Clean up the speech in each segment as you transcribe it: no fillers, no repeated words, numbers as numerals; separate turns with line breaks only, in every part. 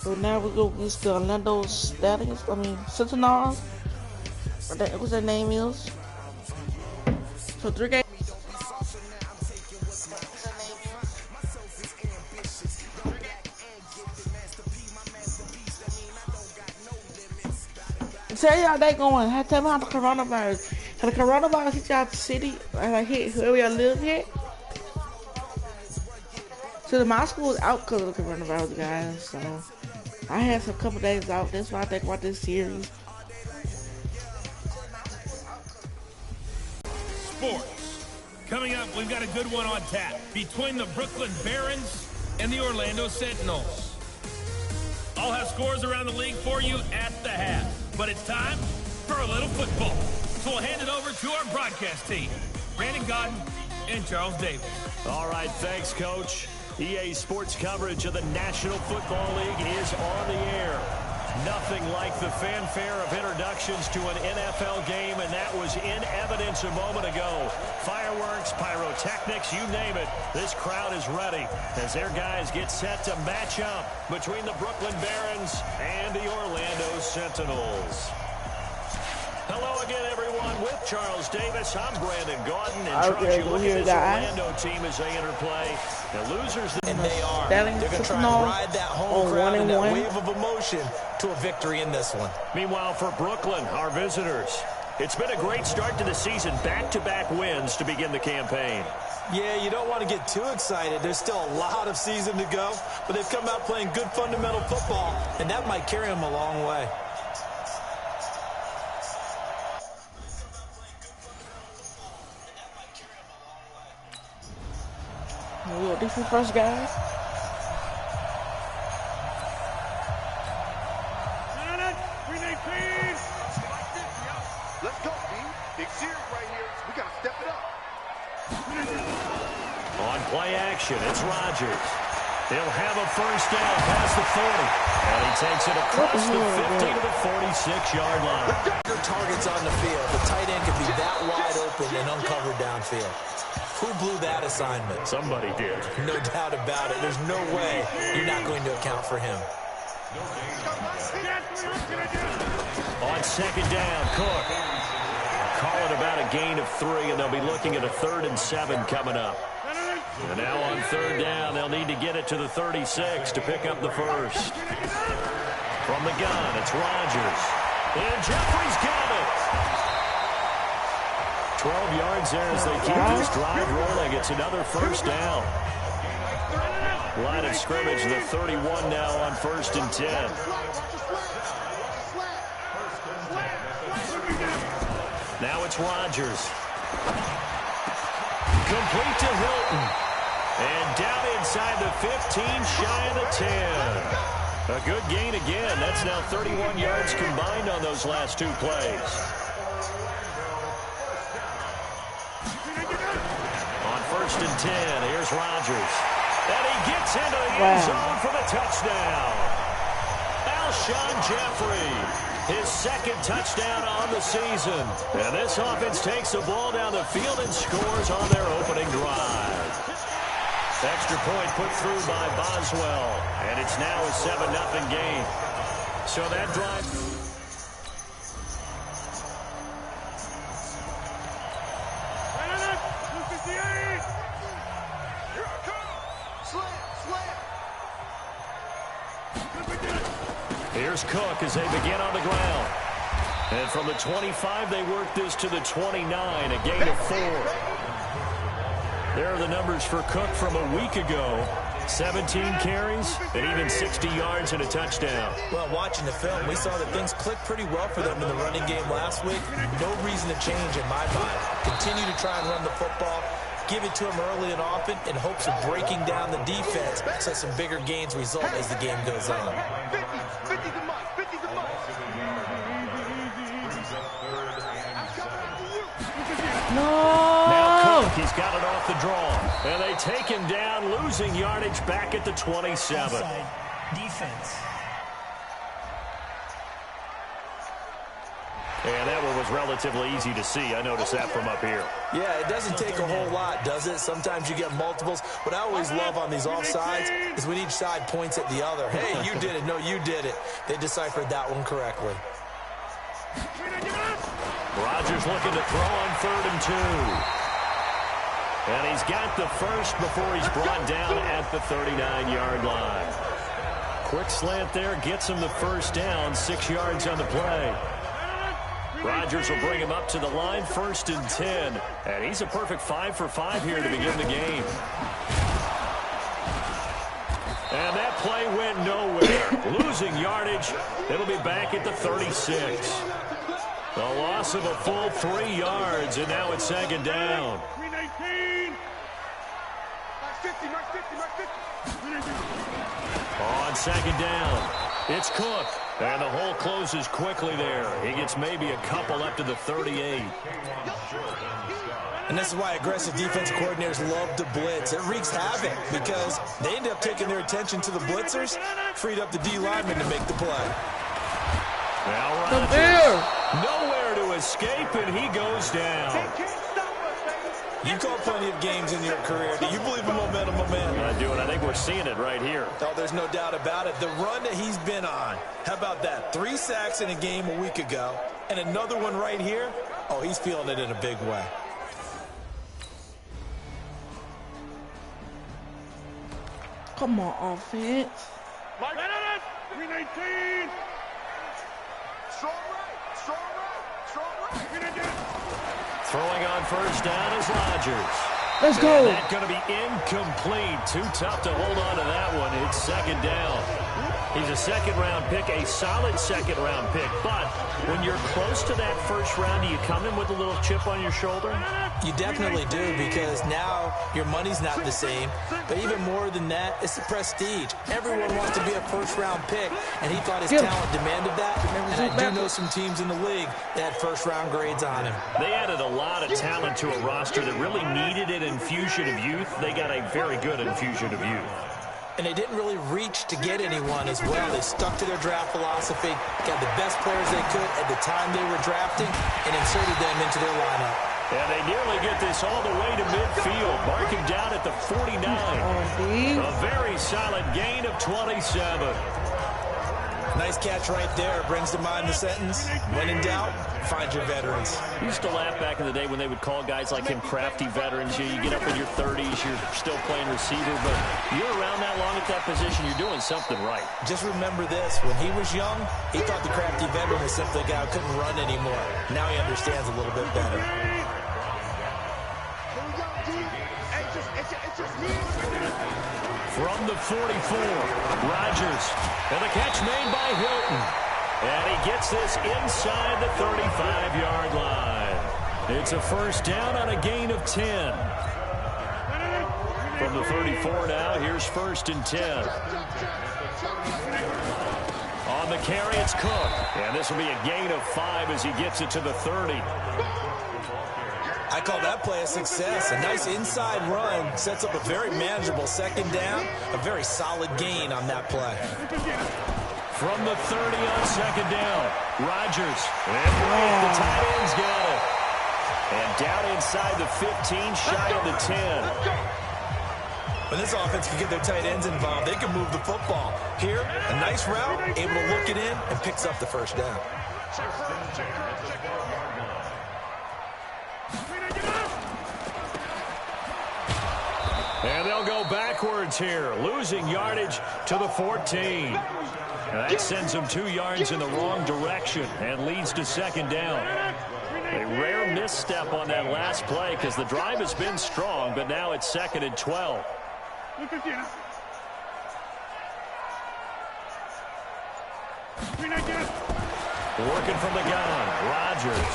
So now we go against the Orlando Stallions. I mean Sentinels. What's their name is? So 3 games. Tell y'all they going. Tell me how the coronavirus. How the coronavirus hit y'all city and I hit whoever y'all live here. So my school is out because of the coronavirus, guys. So I had some couple days out. That's why I think about this series.
Sports. Coming up, we've got a good one on tap between the Brooklyn Barons and the Orlando Sentinels. I'll have scores around the league for you at the half. But it's time for a little football. So we'll hand it over to our broadcast team, Brandon Godden and Charles Davis.
All right, thanks, Coach. EA Sports coverage of the National Football League is on the air. Nothing like the fanfare of introductions to an NFL game, and that was in evidence a moment ago. Fireworks, pyrotechnics, you name it. This crowd is ready as their guys get set to match up between the Brooklyn Barons and the Orlando Sentinels. Hello again, everyone. With Charles Davis, I'm Brandon Godden. And Charles, you look at this Orlando team as they interplay. The losers,
and they are. They're going to try and ride that home crowd and that wave of emotion to a victory in this one.
Meanwhile, for Brooklyn, our visitors, it's been a great start to the season. Back-to-back wins to begin the campaign.
Yeah, you don't want to get too excited. There's still a lot of season to go, but they've come out playing good fundamental football, and that might carry them a long way.
We'll do for first, guys.
Let's go, team. Big series right here. We got to step it up.
On play action, it's Rodgers. He'll have a first down past the 40. And he takes it across the 50 to the 46-yard line.
Your targets on the field. The tight end could be that wide open and uncovered downfield. Who blew that assignment?
Somebody did.
No doubt about it. There's no way you're not going to account for him.
On second down, Cook. Call it about a gain of 3, and they'll be looking at a 3rd and 7 coming up. And now on 3rd down, they'll need to get it to the 36 to pick up the first. From the gun, it's Rodgers. And Jeffrey's got it. 12 yards there as they keep this drive rolling. It's another first down. Line of scrimmage, the 31 now on 1st and 10. Now it's Rodgers. Complete to Hilton. And down inside the 15, shy of the 10. A good gain again. That's now 31 yards combined on those last 2 plays. On 1st and 10, here's Rodgers. And he gets into the end zone for the touchdown. Alshon Jeffrey, his 2nd touchdown on the season. And this offense takes the ball down the field and scores on their opening drive. Extra point put through by Boswell. And it's now a 7-0 game. So that drive... Here's Cook as they begin on the ground. And from the 25, they work this to the 29, a gain of 4. There are the numbers for Cook from a week ago. 17 carries and even 60 yards and a touchdown.
Well, watching the film, we saw that things clicked pretty well for them in the running game last week. No reason to change in my mind. Continue to try and run the football. Give it to him early and often in hopes of breaking down the defense so some bigger gains result as the game goes on.
50's a must. 50's a must.
Now Cook, he's got it off the draw. And they take him down, losing yardage back at the 27.
Offside defense.
And that one was relatively easy to see. I noticed that from up here.
Yeah, it doesn't take a whole lot, does it? Sometimes you get multiples. What I always love on these offsides is when each side points at the other. Hey, you did it. No, you did it. They deciphered that one correctly.
Rodgers looking to throw on 3rd and 2. And he's got the first before he's brought down at the 39-yard line. Quick slant there, gets him the first down, 6 yards on the play. Rodgers will bring him up to the line, 1st and 10. And he's a perfect 5 for 5 here to begin the game. And that play went nowhere. Losing yardage. It'll be back at the 36. A loss of a full 3 yards, and now it's 2nd down. On 2nd down, it's Cook. And the hole closes quickly there. He gets maybe a couple up to the 38.
And this is why aggressive defensive coordinators love to blitz. It wreaks havoc because they end up taking their attention to the blitzers, freed up the D lineman to make the play.
Now Rodgers, nowhere to escape, and he goes down.
You call plenty of games in your career. Do you believe in momentum, my man?
I do, and I think we're seeing it right here.
Oh, there's no doubt about it. The run that he's been on. How about that? 3 sacks in a game a week ago, and another one right here. Oh, he's feeling it in a big way.
Come on, offense.
319. Strong right. Strong right. Strong right.
Throwing on 1st down is Rodgers.
Let's go.
That's going to be incomplete. Too tough to hold on to that one. It's 2nd down. He's a 2nd-round pick, a solid 2nd-round pick. But when you're close to that 1st round, do you come in with a little chip on your shoulder?
You definitely do, because now your money's not the same. But even more than that, it's the prestige. Everyone wants to be a 1st-round pick, and he thought his talent demanded that. And I do know some teams in the league that had 1st-round grades on him.
They added a lot of talent to a roster that really needed an infusion of youth. They got a very good infusion of youth.
And they didn't really reach to get anyone as well. They stuck to their draft philosophy, got the best players they could at the time they were drafting, and inserted them into their lineup.
And they nearly get this all the way to midfield, marking down at the 49. A very solid gain of 27.
Nice catch right there. Brings to mind the sentence, when in doubt, find your veterans.
You used to laugh back in the day when they would call guys like him crafty veterans. You get up in your 30s, you're still playing receiver, but you're around that long at that position, you're doing something right.
Just remember this, when he was young, he thought the crafty veteran was simply a guy who couldn't run anymore. Now he understands a little bit better.
From the 44, Rodgers, and the catch made by Hilton. And he gets this inside the 35-yard line. It's a 1st down on a gain of 10. From the 34 now, here's 1st and 10. On the carry, it's Cook. And this will be a gain of 5 as he gets it to the 30.
I call that play a success. A nice inside run sets up a very manageable 2nd down. A very solid gain on that play.
From the 30 on 2nd down, Rodgers. And the tight end's got it. And down inside the 15, shy of the 10.
When this offense can get their tight ends involved, they can move the football. Here, a nice route, able to look it in, and picks up the 1st down.
And they'll go backwards here, losing yardage to the 14. That sends them 2 yards in the wrong direction and leads to 2nd down. A rare misstep on that last play because the drive has been strong, but now it's 2nd and 12. Working from the gun, Rodgers.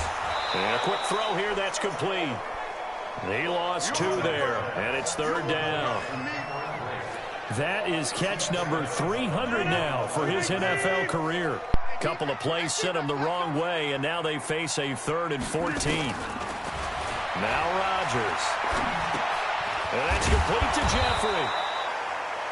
And a quick throw here, that's complete. He lost 2 there, and it's 3rd down. That is catch number 300 now for his NFL career. Couple of plays sent him the wrong way, and now they face a 3rd and 14. Now Rodgers. And that's complete to Jeffrey.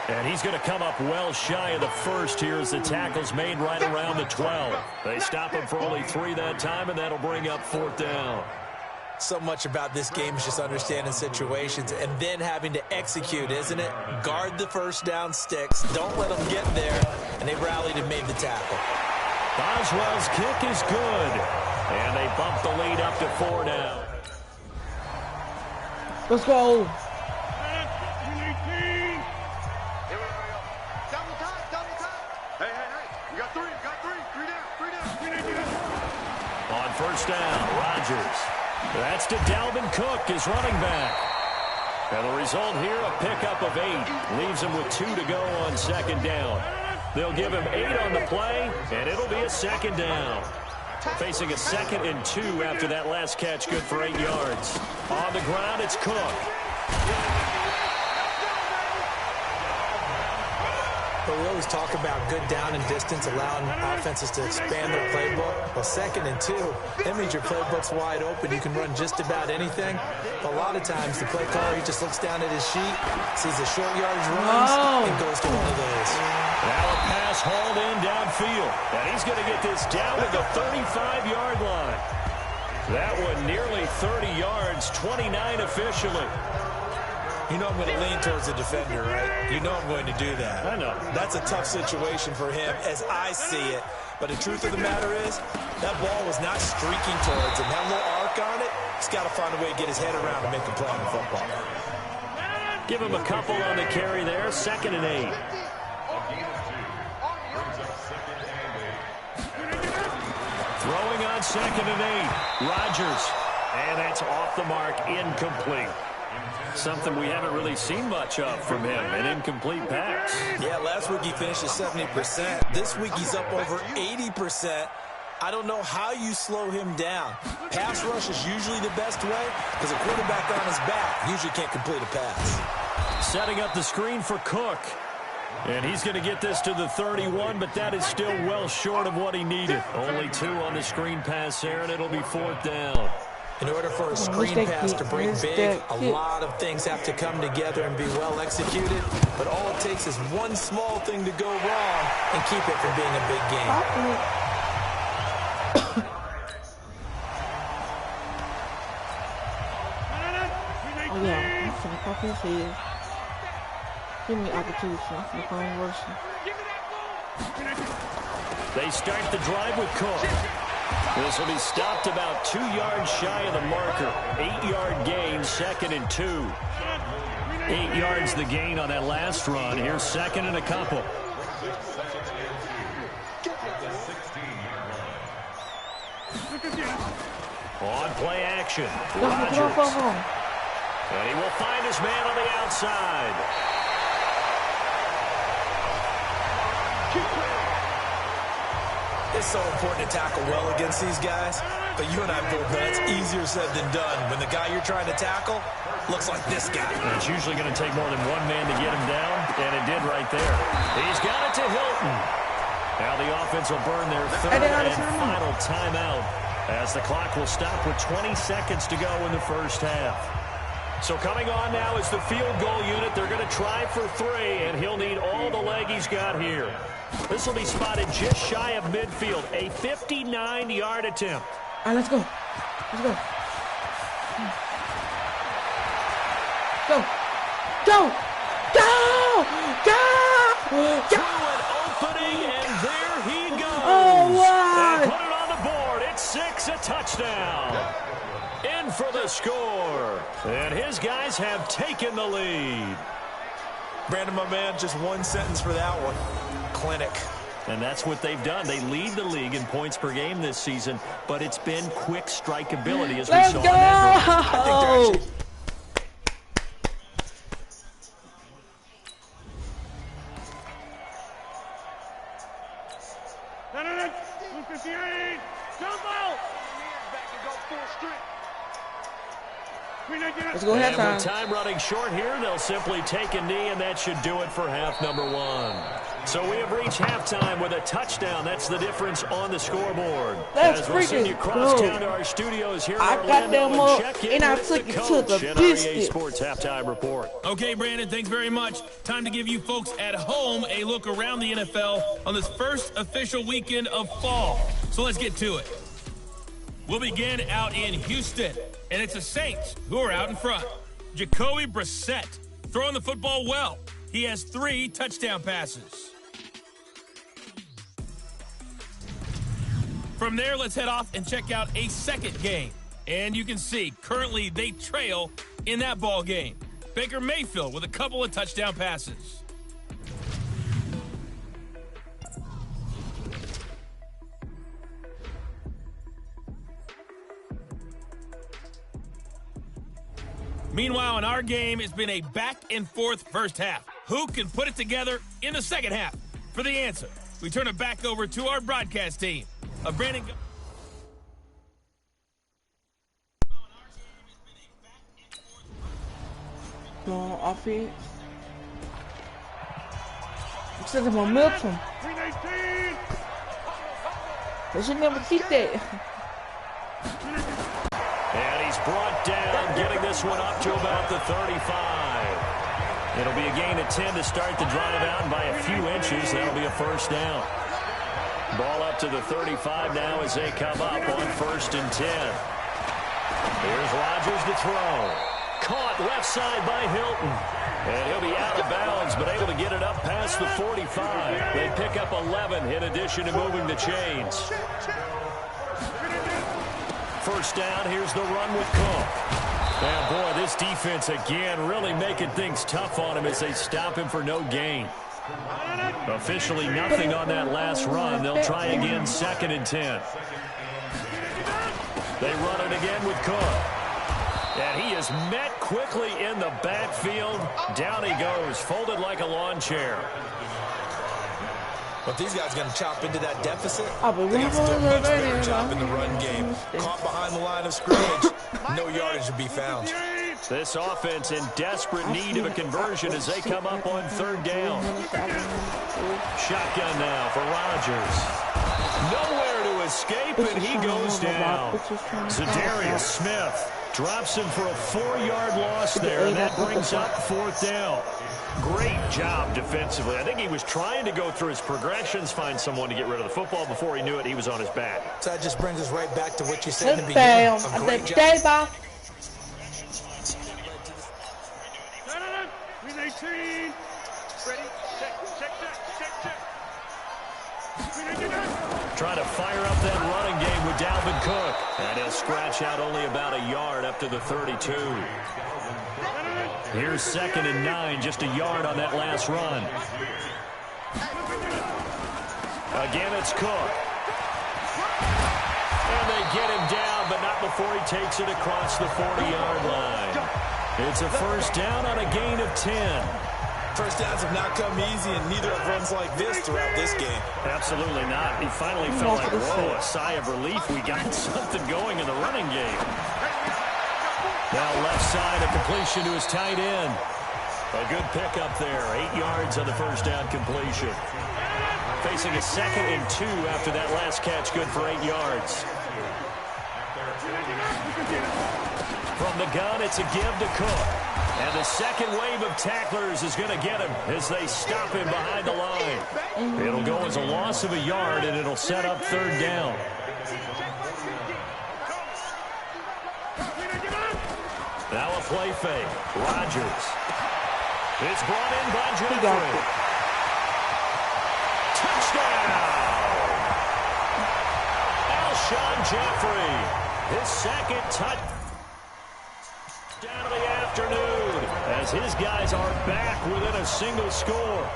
And he's going to come up well shy of the first here as the tackle's made right around the 12. They stop him for only 3 that time, and that'll bring up 4th down.
So much about this game is just understanding situations and then having to execute, isn't it? Guard the first down sticks. Don't let them get there. And they rallied and made the tackle.
Boswell's kick is good. And they bump the lead up to 4 now.
Let's go.
On first down, Rodgers. That's to Dalvin Cook, his running back. And the result here, a pickup of 8. Leaves him with 2 to go on 2nd down. They'll give him 8 on the play, and it'll be a 2nd down. Facing a 2nd and 2 after that last catch, good for 8 yards. On the ground, it's Cook.
But we always talk about good down and distance, allowing offenses to expand their playbook. Well, 2nd and 2, that means your playbook's wide open. You can run just about anything. A lot of times, the play caller, he just looks down at his sheet, sees the short yardage runs, and goes to one of those.
Now a pass hauled in downfield. And he's going to get this down to the 35-yard line. That one nearly 30 yards, 29 officially.
You know I'm going to lean towards the defender, right? You know I'm going to do that.
I know.
That's a tough situation for him as I see it. But the truth of the matter is, that ball was not streaking towards him. That little arc on it, he's got to find a way to get his head around and make a play on the football.
Give him a couple on the carry there, 2nd and 8. Throwing on 2nd and 8. Rodgers. And that's off the mark, incomplete. Something we haven't really seen much of from him, an incomplete pass.
Yeah, last week he finished at 70%. This week he's up over 80%. I don't know how you slow him down. Pass rush is usually the best way because a quarterback on his back usually can't complete a pass.
Setting up the screen for Cook. And he's going to get this to the 31, but that is still well short of what he needed. Only 2 on the screen pass there, and it'll be 4th down.
In order for a screen pass to break big, a lot of things have to come together and be well executed. But all it takes is one small thing to go wrong and keep it from being a big game.
Oh yeah, I'm finna pop his head. Give me opportunity. I'm finna call him Russian.
They start the drive with Cook. This will be stopped about 2 yards shy of the marker. 8-yard gain, 2nd and 2. 8 yards the gain on that last run. Here's 2nd and a couple. On play action, Rodgers. And he will find his man on the outside.
It's so important to tackle well against these guys, but you and I both know it's easier said than done when the guy you're trying to tackle looks like this guy.
And it's usually going to take more than one man to get him down, and it did right there. He's got it to Hilton. Now the offense will burn their 3rd and final timeout as the clock will stop with 20 seconds to go in the first half. So coming on now is the field goal unit. They're going to try for 3, and he'll need all the leg he's got here. This will be spotted just shy of midfield. A 59-yard attempt.
All right, let's go. Let's go. Go. Go. Go. Go.
Through an opening, and there he goes.
Oh, wow.
And put it on the board. It's 6, a touchdown. In for the score. And his guys have taken the lead.
Brandon, my man, just one sentence for that one. Clinic.
And that's what they've done. They lead the league in points per game this season, but it's been quick strike ability as we saw in that.
Let's go halftime.
With time running short here, they'll simply take a knee, and that should do it for half number 1. So we have reached halftime with a touchdown. That's the difference on the scoreboard.
That's
As we'll send you
freaking
cross
cool.
town to our studios here in
I got
Orlando
them up,
check in
and I
with
took
the
it to
coach
the
in our EA
biscuit.
Sports halftime report.
Okay, Brandon, thanks very much. Time to give you folks at home a look around the NFL on this first official weekend of fall. So let's get to it. We'll begin out in Houston, and it's the Saints who are out in front. Jacoby Brissett throwing the football well. He has 3 touchdown passes. From there, let's head off and check out a second game. And you can see, currently they trail in that ball game. Baker Mayfield with a couple of touchdown passes. Meanwhile, in our game, it's been a back-and-forth first half. Who can put it together in the second half? For the answer, we turn it back over to our broadcast team. Brandon.
Going offense. It's the momentum. They should never keep that.
And he's brought down, getting this one up to about the 35. It'll be a gain of 10 to start the drive out, and by a few inches, that'll be a first down. Ball up to the 35 now as they come up on 1st and 10. Here's Rodgers to throw. Caught left side by Hilton. And he'll be out of bounds, but able to get it up past the 45. They pick up 11 in addition to moving the chains. First down, here's the run with Cook. And boy, this defense again really making things tough on him as they stop him for no gain. Officially nothing on that last run. They'll try again 2nd and 10. They run it again with Cook. And he is met quickly in the backfield. Down he goes, folded like a lawn chair.
But these guys are going to chop into that deficit.
But
They got to do a much better job in the run game. Caught behind the line of scrimmage. No yardage to be found.
This offense in desperate need of a conversion as they come up on 3rd down. Shotgun now for Rodgers. Nowhere to escape, and he goes down. Zadarius Smith drops him for a 4-yard loss there, and that brings up 4th down. Great job defensively. I think he was trying to go through his progressions, find someone to get rid of the football. Before he knew it, he was on his back.
So that just brings us right back to what you said in the beginning. A great job.
Trying to fire up that running game with Dalvin Cook. And he'll scratch out only about a yard up to the 32. Here's 2nd and 9, just a yard on that last run. Again, it's Cook. And they get him down, but not before he takes it across the 40-yard line. It's a first down on a gain of 10.
First downs have not come easy, and neither have runs like this throughout this game.
Absolutely not. He finally felt like, whoa, a sigh of relief. We got something going in the running game. Now left side, a completion to his tight end. A good pickup there. 8 yards on the first down completion. Facing a 2nd and 2 after that last catch, good for 8 yards. From the gun, it's a give to Cook. And the second wave of tacklers is going to get him as they stop him behind the line. It'll go as a loss of a yard, and it'll set up 3rd down. Now a play fake. Rodgers. It's brought in by Jeffrey. Touchdown! Alshon Jeffrey. His 2nd touchdown of the afternoon as his guys are back within a single score.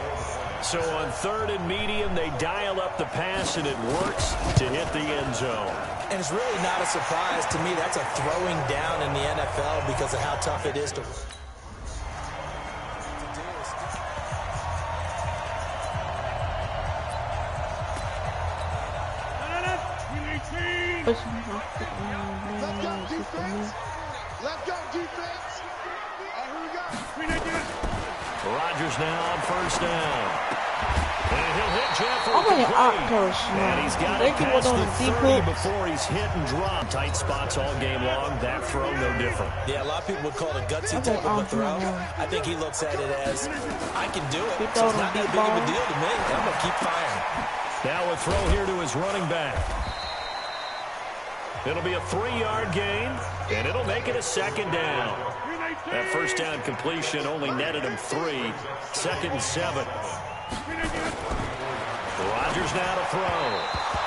So on 3rd and medium, they dial up the pass, and it works to hit the end zone.
And it's really not a surprise to me. That's a throwing down in the NFL because of how tough it is to...
Let's go, defense. Here we go.
Rodgers now on first down. And he'll hit Jeffrey.
I'm like an
complete.
coach.
And he's got
They
it
keep
past
on
the
doing
30
deep
before he's hit and dropped. Tight spots all game long. That throw no different.
Yeah, a lot of people would call it a gutsy type of a throw. I think he looks at it as, I can do it. So it's not that big of a deal to me. I'm going to keep firing.
Now a throw here to his running back. It'll be a 3-yard gain, and it'll make it a second down. That first down completion only netted him 3. 2nd and 7. Rodgers now to throw.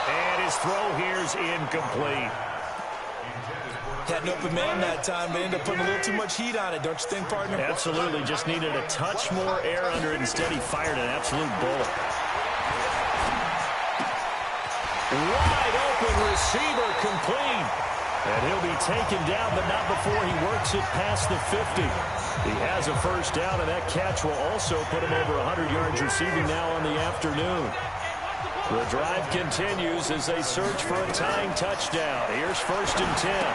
And his throw here's incomplete.
Had an open man that time, but ended up putting a little too much heat on it, don't you think, partner?
Absolutely. Just needed a touch more air under it. Instead, he fired an absolute bullet. Wide open receiver complete. And he'll be taken down, but not before he works it past the 50. He has a first down, and that catch will also put him over 100 yards receiving now on the afternoon. The drive continues as they search for a tying touchdown. Here's 1st and 10.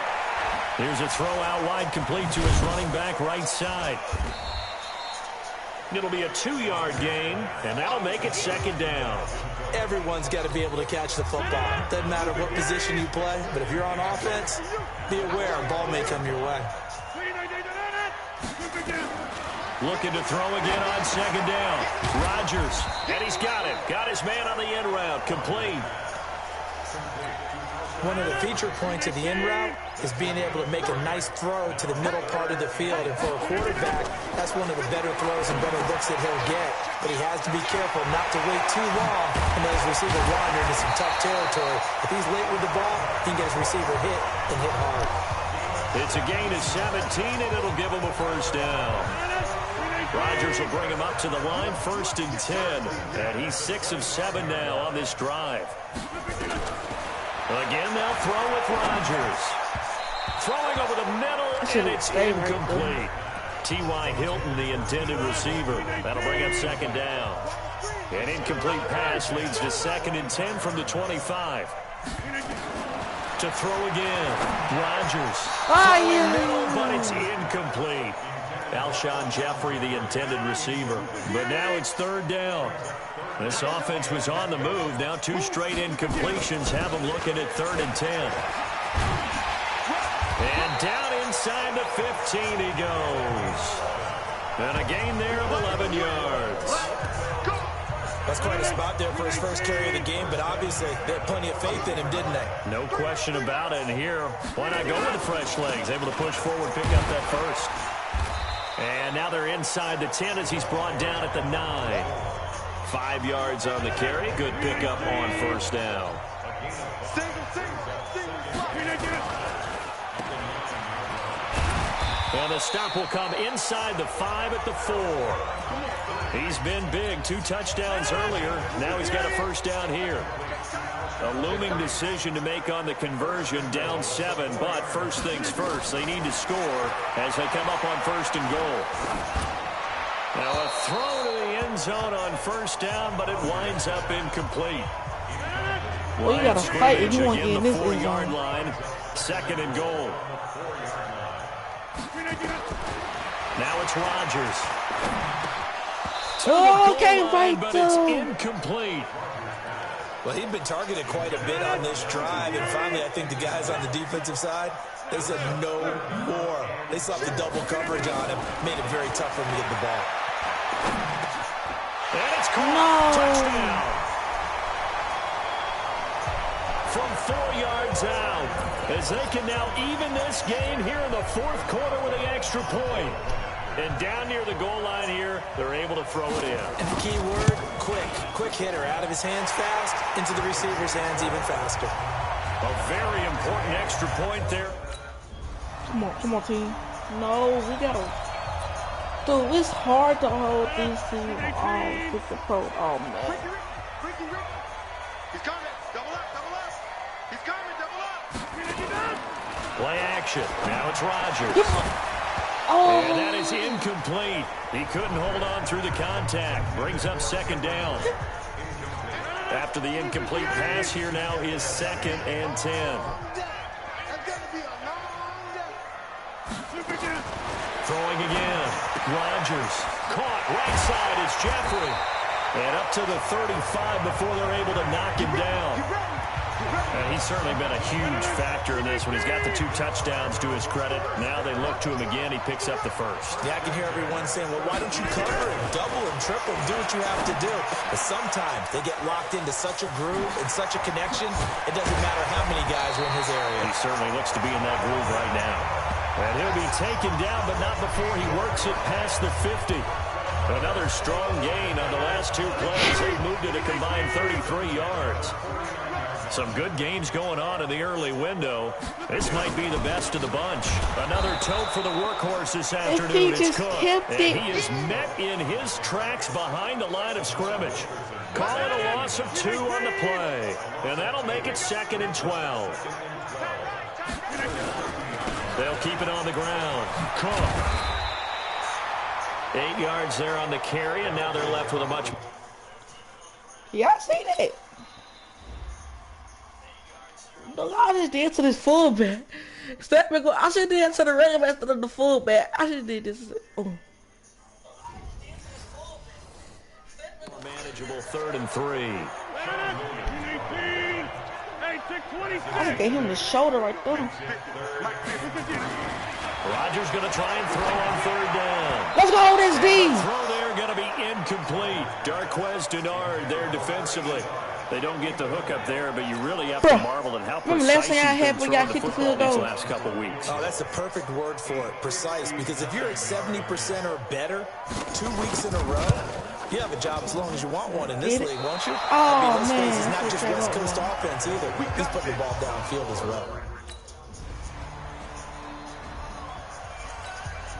Here's a throw out wide complete to his running back right side. It'll be a 2-yard gain, and that'll make it 2nd down.
Everyone's got to be able to catch the football. Doesn't matter what position you play, but if you're on offense, be aware a ball may come your way.
Looking to throw again on 2nd down. Rodgers, and he's got it. Got his man on the end route, complete.
One of the feature points of the in route is being able to make a nice throw to the middle part of the field. And for a quarterback, that's one of the better throws and better looks that he'll get. But he has to be careful not to wait too long and let his receiver wander into some tough territory. If he's late with the ball, he can get his receiver hit and hit hard.
It's a gain of 17, and it'll give him a first down. Rodgers will bring him up to the line, 1st and 10. And he's 6 of 7 now on this drive. Again, they'll throw with Rodgers. Throwing over the middle, and it's incomplete. T.Y. Hilton, the intended receiver. That'll bring up 2nd down. An incomplete pass leads to 2nd and 10 from the 25. To throw again. Rodgers. But it's incomplete. Alshon Jeffrey, the intended receiver. But now it's 3rd down. This offense was on the move. Now 2 straight incompletions have them looking at 3rd and 10. And down inside the 15 he goes. And a gain there of 11 yards.
That's quite a spot there for his first carry of the game, but obviously they had plenty of faith in him, didn't they?
No question about it. And here, why not go with the fresh legs? Able to push forward, pick up that first. And now they're inside the 10 as he's brought down at the 9. 5 yards on the carry. Good pickup on 1st down. And the stop will come inside the 5 at the 4. He's been big. 2 touchdowns earlier. Now he's got a first down here. A looming decision to make on the conversion, down 7. But first things first, they need to score as they come up on 1st and goal. Now a throw to the end zone on 1st down, but it winds up incomplete.
Well, you gotta fight if you want to get in this
4-yard line. 2nd and goal. Now it's Rodgers.
Okay, right,
but it's incomplete.
Well, he'd been targeted quite a bit on this drive, and finally I think the guys on the defensive side, they said no more. They slapped the double coverage on him, made it very tough for him to get the ball.
And it's caught. Touchdown. From 4 yards out, as they can now even this game here in the 4th quarter with an extra point. And down near the goal line here, they're able to throw it in.
And the key word, quick. Quick hitter, out of his hands fast, into the receiver's hands even faster.
A very important extra point there.
Come on, team. No, we gotta. Dude, it's hard to hold these teams on with the pro. Oh, man.
He's coming. Double up. He's coming. Double up.
Play action. Now it's Rodgers.
Oh.
And that is incomplete. He couldn't hold on through the contact. Brings up 2nd down. After the incomplete pass, here now is 2nd and 10. Throwing again. Rodgers caught right side is Jeffrey. And up to the 35 before they're able to knock him down. And he's certainly been a huge factor in this one. He's got the 2 touchdowns to his credit. Now they look to him again. He picks up the first.
Yeah, I can hear everyone saying, well, why don't you cover and double and triple and do what you have to do? But sometimes they get locked into such a groove and such a connection, it doesn't matter how many guys are in his area.
He certainly looks to be in that groove right now. And he'll be taken down, but not before he works it past the 50. Another strong gain on the last 2 plays. They've moved it a combined 33 yards. Some good games going on in the early window. This might be the best of the bunch. Another tote for the workhorse this afternoon. It's Cook. And he is met in his tracks behind the line of scrimmage. Call it a loss of 2 on the play. And that'll make it 2nd and 12. They'll keep it on the ground. Cook. 8 yards there on the carry, and now they're left with a much...
Yeah, I see that. Look, I just did to this fullback. I should did to the running back instead of the fullback. I should did this.
Manageable 3rd and 3.
I just gave him the shoulder right there.
Rodgers going to try and throw on 3rd down.
Let's go, this D.
Throw there going to be incomplete. Darquez Denard there defensively. They don't get the hook up there, but you really have to marvel at how precise he's been throwing the football these last couple weeks.
Oh, that's the perfect word for it, precise. Because if you're at 70% or better 2 weeks in a row, you have a job as long as you want one in this league, won't you?
Oh, man.
It's not just West Coast offense either. He's putting the ball downfield as well.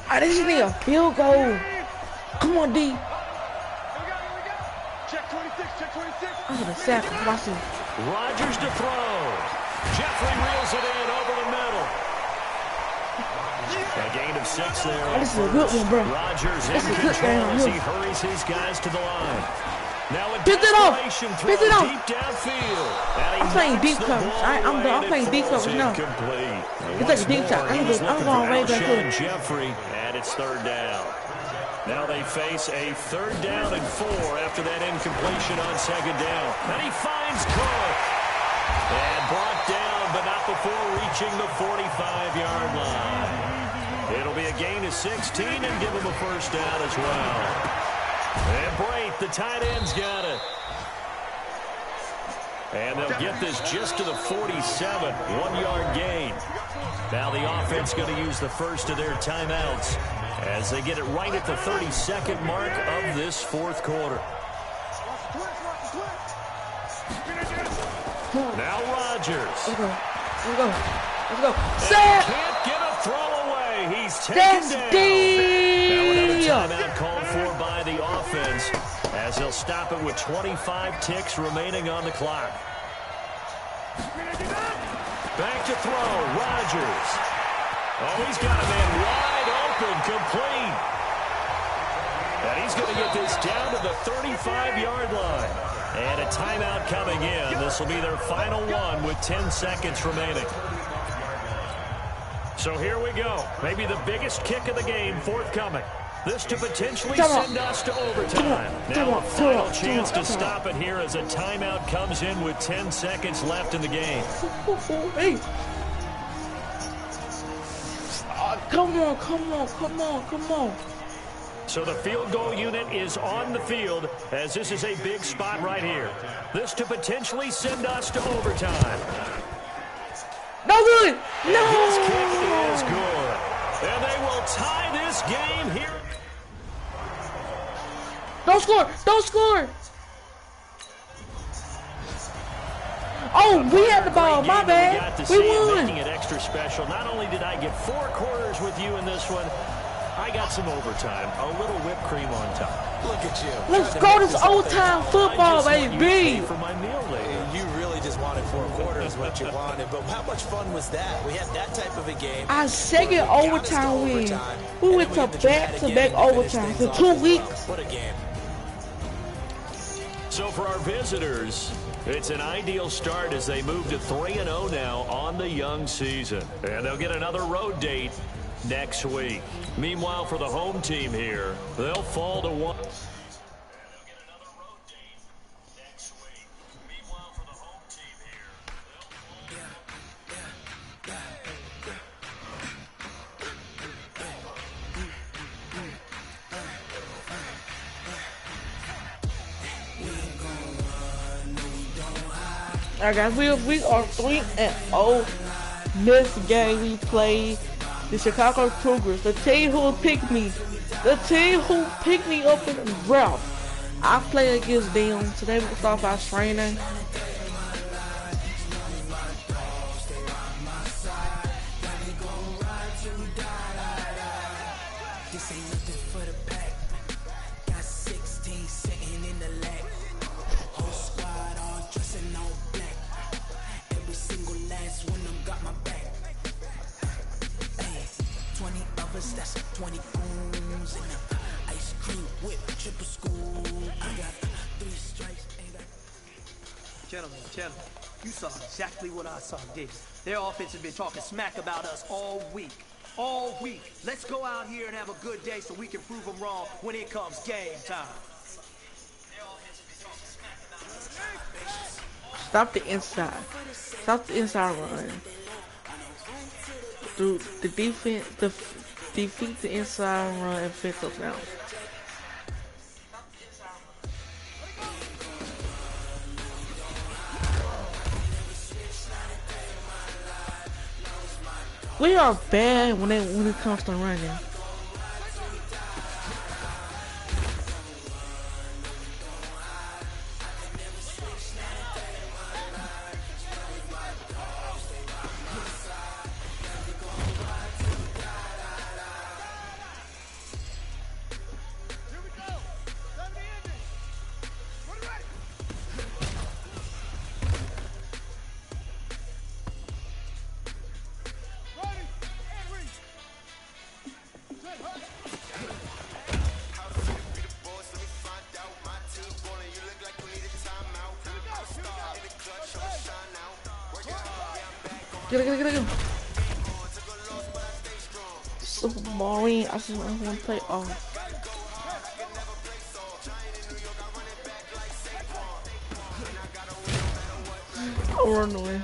I just need a field goal. Come on, D.
Check 26, check 26.
I'm gonna sack him. Watch him.
Rodgers to throw. Jeffrey reels it in over the middle. A gain of 6 there.
Oh, this is a good one, bro.
Rodgers in
This is a good
control
game.
as he hurries his guys to the line. Now a
Pick it up.
desperation throw
Pick it up.
deep downfield. And he
I'm playing
knocks
deep
the
coverage.
ball
I'm
away
done. I'm
and
playing
it
deep
falls
coverage now.
incomplete.
It's like a deep shot. I'm going way back
Alshon
here.
Jeffrey, and it's 3rd down. Now they face a 3rd down and 4 after that incompletion on 2nd down. And he finds Cook. And brought down, but not before reaching the 45-yard line. It'll be a gain of 16 and give him a 1st down as well. And Brait, the tight end's got it. And they'll get this just to the 47, 1-yard gain. Now the offense going to use the first of their timeouts as they get it right at the 32nd mark of this 4th quarter. Now Rodgers.
Let's go. Let's go. Let's go.
Set. Can't get a throw away. He's taken down. Now another timeout called for by the offense as they'll stop it with 25 ticks remaining on the clock. Back to throw. Rodgers. Oh, he's got a man wide open, complete. And he's going to get this down to the 35-yard line. And a timeout coming in. This will be their final one with 10 seconds remaining. So here we go. Maybe the biggest kick of the game forthcoming. This to potentially send us to overtime. Now a final chance to stop it here as a timeout comes in with 10 seconds left in the game.
Hey. Come on, come on, come on, come on.
So the field goal unit is on the field as this is a big spot right here. This to potentially send us to overtime.
No good. No.
And his kick is good. And they will tie this game here.
Don't score. Don't score. Oh, we had the ball. My bad. We won.
Making it extra special. Not only did I get 4 quarters with you in this one, I got some overtime. A little whipped cream on top.
Look at you.
Let's go this old-time football, baby.
For my meal later.
You really just wanted 4 quarters what you wanted. But how much fun was that? We had that type of a game.
Our second overtime win. We went to back-to-back overtime for 2 weeks.
What a game.
So for our visitors, it's an ideal start as they move to 3-0 now on the young season. And they'll get another road date next week. Meanwhile, for the home team here, they'll fall to 1.
Alright guys, we are 3-0. This game we played the Chicago Cougars, the team who picked me, up in the draft. I play against them. Today we're gonna start our training.
That's 20 goons in the ice cream whip, triple school. I got 3 strikes.
Gentlemen, you saw exactly what I saw, did you? Their offense has been talking smack about us all week. All week. Let's go out here and have a good day so we can prove them wrong when it comes game time.
Stop the inside. Stop the inside run. Through the defense, defeat the inside run and fix us now. We are bad when it comes to running. Get it. Super boring. I just want to play off. I'll run away.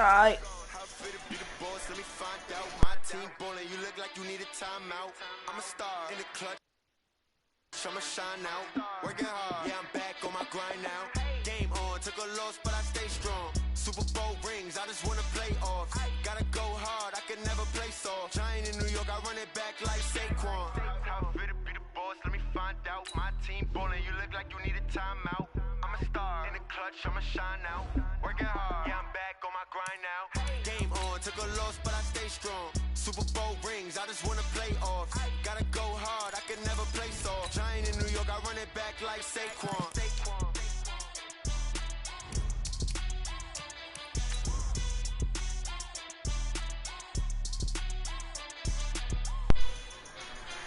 Alright.
You look like you need a timeout. I'm a star in the clutch. I'ma shine out. Working hard. Yeah, I'm back on my grind now. Game on. Took a loss, but I stay strong. Super Bowl rings. I just wanna play off. Gotta go hard. I can never play soft. Giant in New York. I run it back like Saquon. How fit to be the boss? Let me find out. My team ballin'. You look like you need a timeout. I'm a star in the clutch. I'ma shine out. Working hard. Yeah, I'm back on my grind now. Game on. Took a loss, but I stay strong. Super Bowl rings, I just wanna play off. Gotta go hard, I can never play soft. Giant in New York, I run it back like Saquon.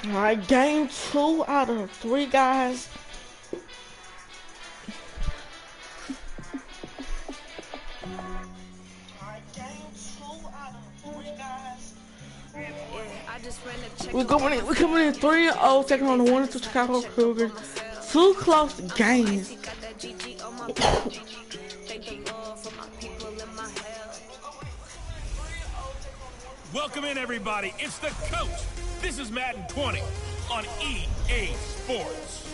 Alright, game 2 out of 3, guys. We're coming in 3-0, taking on the winners of Chicago Cougars. 2 close games.
Welcome in, everybody. It's the coach. This is Madden 20 on EA Sports.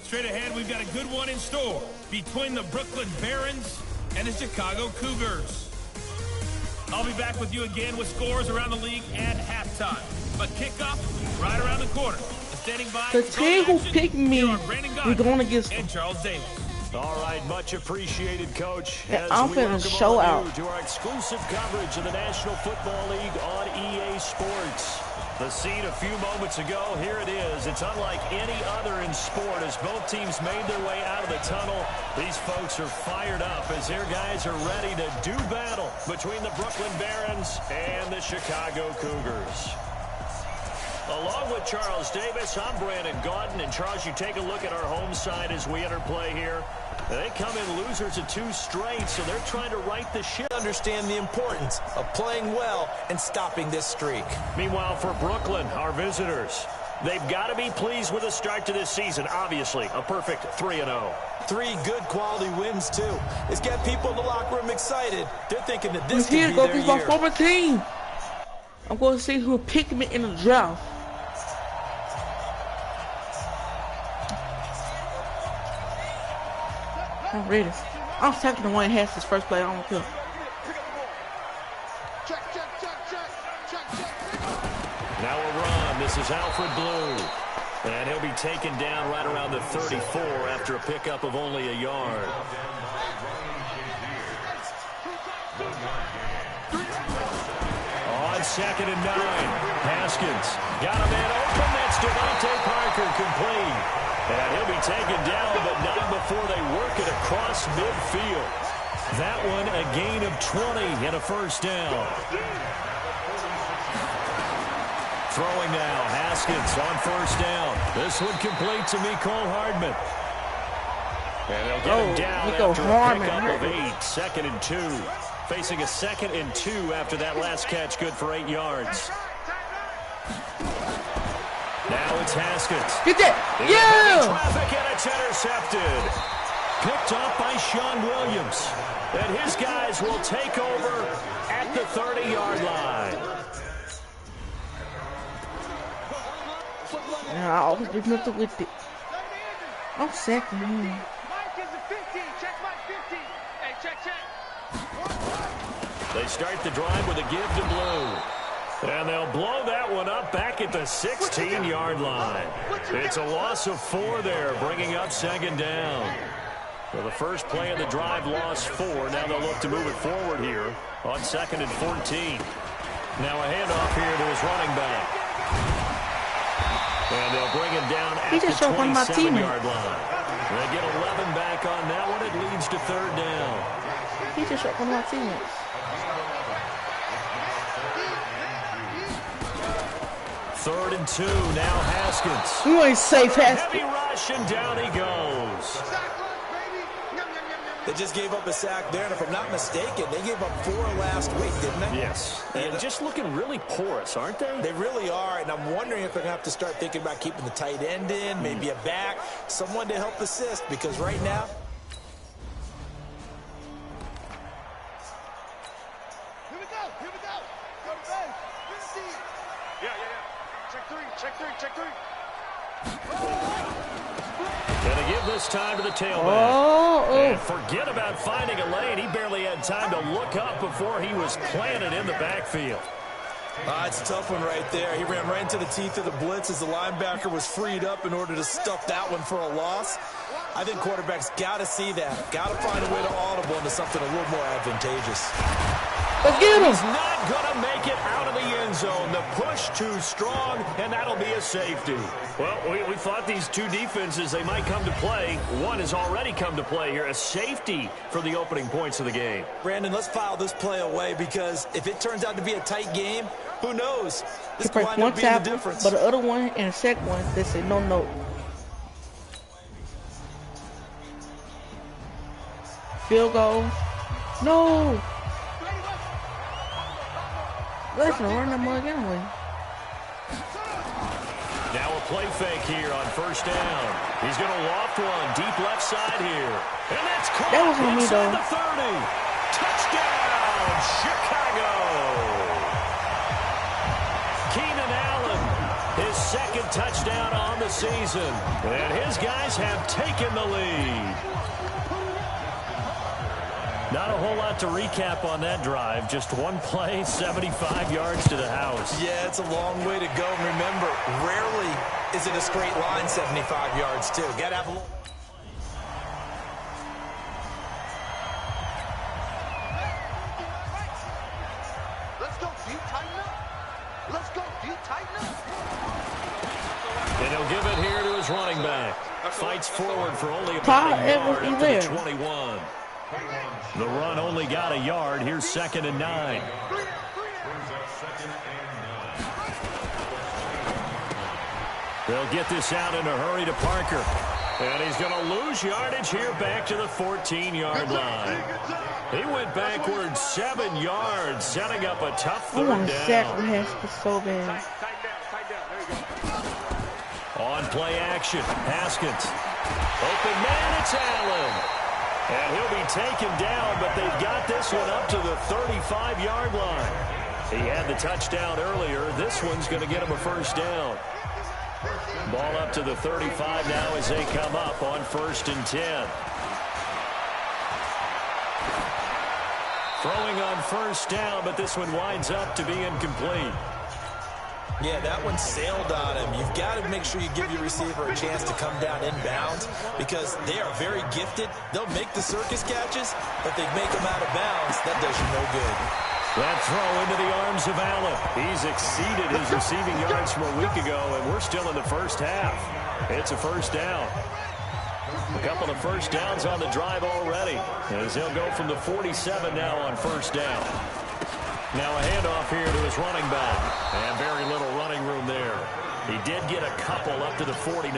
Straight ahead, we've got a good one in store between the Brooklyn Barons and the Chicago Cougars. I'll be back with you again with scores around the league at halftime. But kickoff right around the corner. Standing by.
The team who picked me, we're going against them.
And Charles Davis.
All right, much appreciated, Coach.
And
As
I'm
we
finna
welcome
show
all of
out.
you to our exclusive coverage of the National Football League on EA Sports. The scene a few moments ago, here it is. It's unlike any other in sport as both teams made their way out of the tunnel. These folks are fired up as their guys are ready to do battle between the Brooklyn Barons and the Chicago Cougars. Along with Charles Davis, I'm Brandon Gaudin. And Charles, you take a look at our home side as we enter play here. They come in losers of 2 straight, so they're trying to right the ship.
Understand the importance of playing well and stopping this streak.
Meanwhile, for Brooklyn, our visitors, they've got to be pleased with the start to this season. Obviously, a perfect 3-0.
3 good quality wins, too. It's got people in the locker room excited. They're thinking that this
Here
could be
goes
their
my
year.
former team. I'm going to see who picked me in the draft. I'm ready. I'm taking the one that has his first play. I don't care.
Now a run. This is Alfred Blue. And he'll be taken down right around the 34 after a pickup of only a yard. On 2nd and 9, Haskins got a man open. That's Devontae Parker complete. And he'll be taken down, but not before they work it across midfield. That one a gain of 20 and a first down. Throwing now, Haskins on first down. This one complete to Mecole Hardman. And they'll get him down after a pickup of 8, 2nd and 2. Facing a 2nd and 2 after that last catch, good for 8 yards. Now it's Haskins.
Get that! Yeah!
Traffic and it's intercepted. Picked off by Sean Williams. And his guys will take over at the 30-yard line.
Yeah, I always do nothing with it. I'm sacking him.
They start the drive with a give to Blue. And they'll blow that one up back at the 16-yard line. It's a loss of 4 there, bringing up 2nd down. Well, the first play of the drive lost 4. Now they'll look to move it forward here on 2nd and 14. Now a handoff here to his running back. And they'll bring him down at the 27-yard line. They get 11 back on that one. It leads to 3rd down.
He just shot one of my teammates.
3rd and 2. Now Haskins.
You ain't safe, Haskins.
Heavy rush, and down he goes.
They just gave up a sack there, and if I'm not mistaken, they gave up 4 last week, didn't they?
Yes. And just looking really porous, aren't they?
They really are, and I'm wondering if they're going to have to start thinking about keeping the tight end in, maybe a back, someone to help assist, because right now,
Here we go. Go to base. Yeah. Check three.
Gonna give this time to the tailback. And forget about finding a lane. He barely had time to look up before he was planted in the backfield.
It's a tough one right there. He ran right into the teeth of the blitz as the linebacker was freed up in order to stuff that one for a loss. I think quarterbacks got to see that. Got to find a way to audible into something a little more advantageous.
He's not going to make it out of the end zone. The push too strong, and that'll be a safety. Well, we thought these two defenses, they might come to play. One has already come to play here, a safety for the opening points of the game.
Brandon, let's file this play away because if it turns out to be a tight game, who knows? This could wind up being the difference.
But the other one and the second one, they say no. Field goal. No. Let's not run that mug anyway.
Now a play fake here on first down. He's going to loft one deep left side here. And that's caught.
That was on me, though.
The 30. Touchdown, Chicago. Keenan Allen, his second touchdown on the season. And his guys have taken the lead. Not a whole lot to recap on that drive. Just one play, 75 yards to the house.
Yeah, it's a long way to go. Remember, rarely is it a straight line 75 yards, too. Got to have a little...
Let's go, deep, tighten up. Let's go, deep, tighten up.
And he'll give it here to his running back. Fights forward for only about a yard up to the 21. The run only got a yard. Here's 2nd and 9. They'll get this out in a hurry to Parker. And he's going to lose yardage here back to the 14-yard line. He went backwards 7 yards, setting up a tough third down.
Exactly, Haskins so bad.
On play action, Haskins. Open man, it's Allen. And he'll be taken down, but they've got this one up to the 35-yard line. He had the touchdown earlier. This one's going to get him a first down. Ball up to the 35 now as they come up on 1st and 10. Throwing on 1st down, but this one winds up to be incomplete.
Yeah, that one sailed on him. You've got to make sure you give your receiver a chance to come down inbounds because they are very gifted. They'll make the circus catches, but they make them out of bounds. That does you no good.
That throw into the arms of Allen. He's exceeded his receiving yards from a week ago, and we're still in the first half. It's a first down. A couple of first downs on the drive already, as he'll go from the 47 now on 1st down. Now a handoff here to his running back. And very little running room there. He did get a couple up to the 49.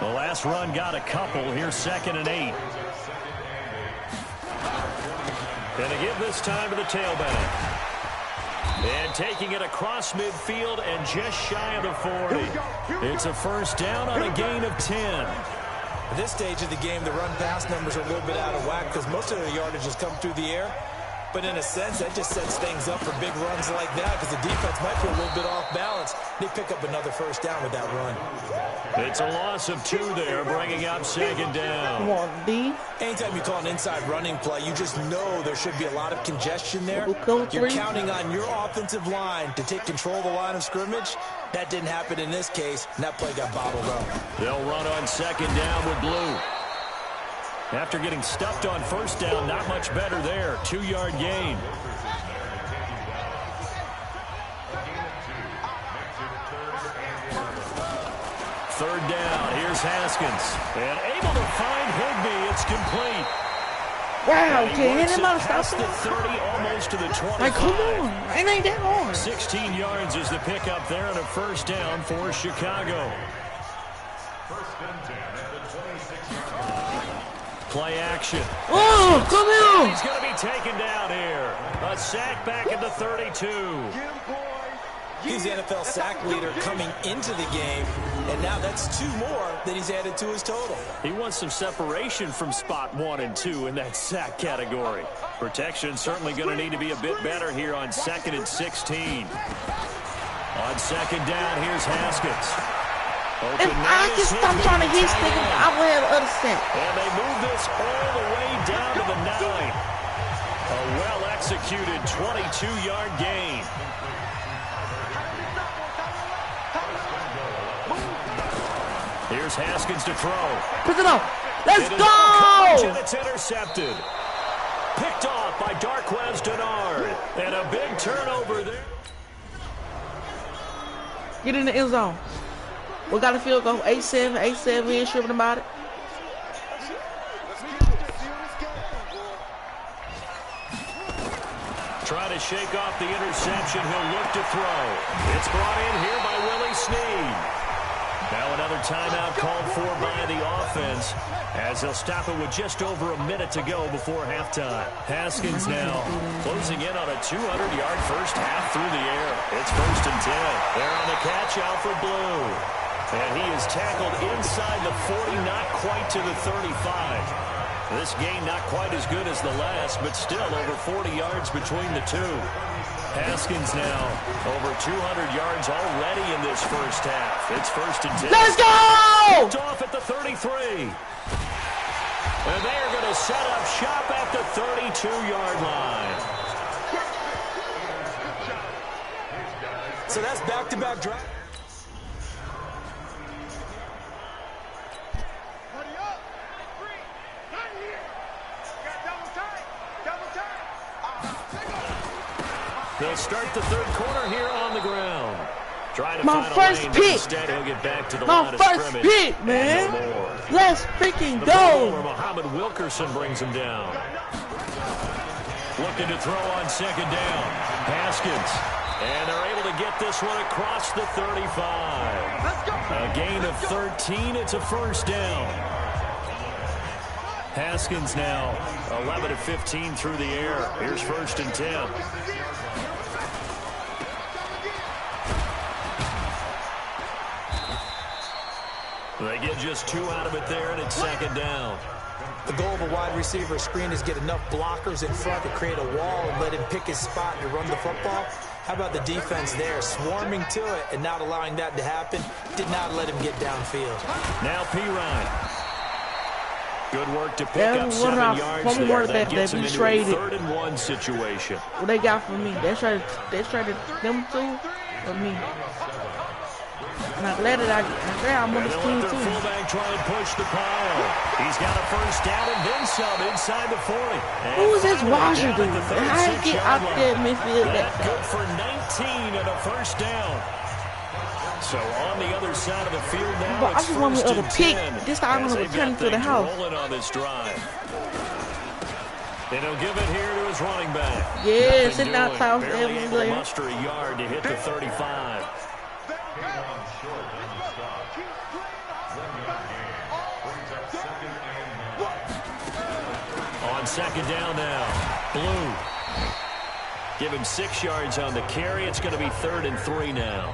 The last run got a couple. Here's 2nd and 8. Gonna give this time to the tailback. And taking it across midfield and just shy of the 40. It's a first down on a gain of 10.
At this stage of the game, the run-pass numbers are a little bit out of whack because most of their yardage has come through the air. But in a sense, that just sets things up for big runs like that because the defense might be a little bit off balance. They pick up another first down with that run.
It's a loss of 2 there, bringing up 2nd down.
Come on, D.
Anytime you call an inside running play, you just know there should be a lot of congestion there. You're counting on your offensive line to take control of the line of scrimmage. That didn't happen in this case, and that play got bottled up.
They'll run on 2nd down with Blue. After getting stuffed on 1st down, not much better there. 2-yard gain. Third down. Here's Haskins. And able to find Higbee. It's complete.
Wow, can anybody stop
Past the
that?
30, almost to the 25.
Like, come on. It ain't that hard.
16 yards is the pickup there and a first down for Chicago. Play action.
Oh, come on.
He's going to be taken down here. A sack back at the 32.
He's the NFL sack leader coming into the game, and now that's 2 more that he's added to his total.
He wants some separation from spot 1 and 2 in that sack category. Protection certainly going to need to be a bit better here on 2nd and 16. On 2nd down, here's Haskins.
If I can stop trying to hit stick, I will have the other set.
And they move this all the way down to the 9. A well-executed 22-yard gain. Here's Haskins to throw.
Put it up. Let's go!
And it's intercepted. Picked off by Darquez Denard. And a big turnover there.
Get in the end zone. We got a field goal. 8-7. 8-7. We ain't tripping about it.
Trying to shake off the interception. He'll look to throw. It's brought in here by Willie Snead. Now another timeout called for by the offense as they'll stop it with just over a minute to go before halftime. Haskins now closing in on a 200-yard first half through the air. It's 1st and 10. They're on the catch out for Blue. And he is tackled inside the 40, not quite to the 35. This game not quite as good as the last, but still over 40 yards between the two. Haskins now over 200 yards already in this first half. It's 1st and 10.
Let's go!
Off at the 33. And they are going to set up shop at the 32-yard line.
So that's back-to-back drive.
They'll start the third quarter here on the ground. Trying to
My
find
first
a lane,
pick.
but instead he'll get back to the
My
line of
first
scrimmage.
pick, man.
And no more.
Let's freaking
The ball
go.
Muhammad Wilkerson brings him down. Looking to throw on second down. Haskins. And they're able to get this one across the 35. A gain of 13. It's a first down. Haskins now 11 of 15 through the air. Here's first and 10. They get just 2 out of it there, and it's second down.
The goal of a wide receiver screen is get enough blockers in front to create a wall and let him pick his spot to run the football. How about the defense there, swarming to it and not allowing that to happen? Did not let him get downfield.
Now P-Ryan. Good work to pick
That's
up
one
7
of
yards
our
there.
former
That
that
gets
we
him into a
traded.
3rd and 1 situation.
What they got for me? They traded them two for me. And I'm glad that I'm on
And
this
they'll
team
let their
too.
fullback try and push the pile. He's got a first down and then some inside the 40. And
Who is this
finally
Washington?
down at the
How he
36
get
yard
out
line.
there midfield that
That's good for 19 and a first down. So on the other side of the field now,
But I
it's
just want me
first
to
and
pick.
10.
This time I'm
as
gonna
they've
return
got
to the
things
house.
rolling on this drive. And he'll give it here to his running back.
Yeah,
Nothing
sitting out
doing.
top
Barely
every
able to
player.
muster a yard to hit the 35. On second down now, Blue. Give him 6 yards on the carry. It's going to be 3rd and 3 now.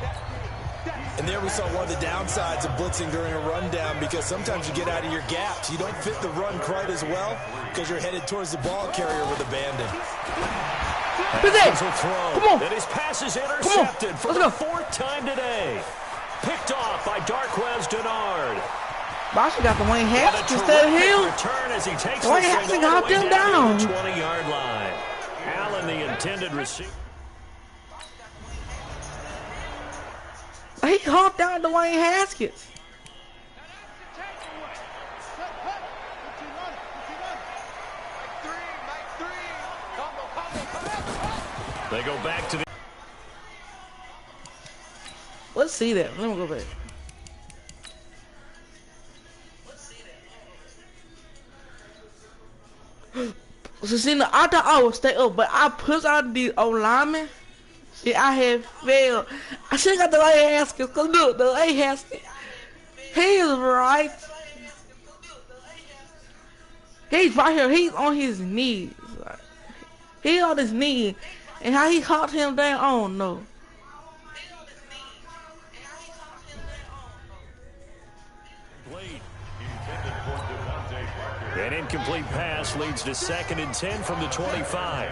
And there we saw one of the downsides of blitzing during a rundown, because sometimes you get out of your gaps. You don't fit the run quite as well because you're headed towards the ball carrier with abandon.
Haskins will throw.
Come on.
And his pass is intercepted for
Let's
the
go.
4th time today. Picked off by Darquez Denard.
Bossy got the Wayne
And a
Haskins instead of
terrific
him.
return as he takes
Wayne
this
Haskins
thing all
got
the way
them
down to
down.
the 20-yard line. Allen, the intended receiver.
He hopped down to Wayne Haskins.
They go back to the...
Let's see that. Let me go back. So see, I thought I would stay up, but I pushed out the O-lineman. See, I had failed. I should have got the A Haskins, because look, the A Haskins, he is right. He's right here. He's on his knees. He's on his knee. And how he caught him down, I don't know.
An incomplete pass leads to 2nd and 10 from the 25.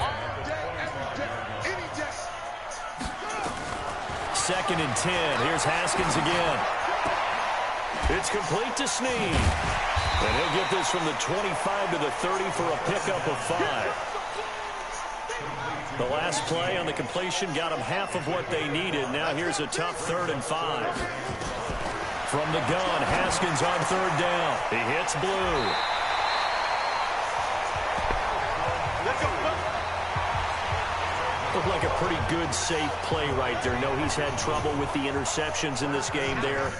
2nd and 10. Here's Haskins again. It's complete to Snead. And he'll get this from the 25 to the 30 for a pickup of 5. The last play on the completion got them half of what they needed. Now here's a tough 3rd and 5. From the gun, Haskins on 3rd down. He hits Blue. Looked like a pretty good, safe play right there. No, he's had trouble with the interceptions in this game there.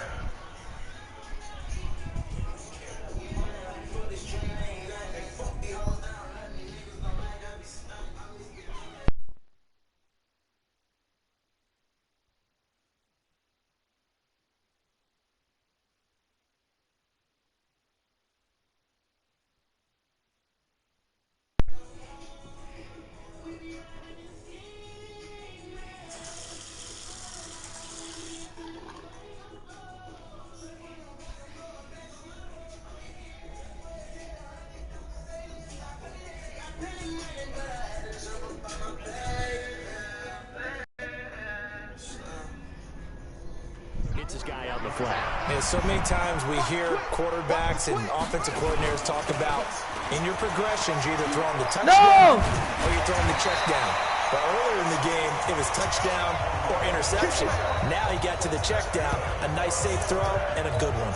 Gets his guy out in the flat.
And so many times we hear quarterbacks and offensive coordinators talk about in your progressions, you're either throwing the touchdown or you're throwing the check down. But earlier in the game, it was touchdown or interception. Now he got to the check down, a nice safe throw, and a good one.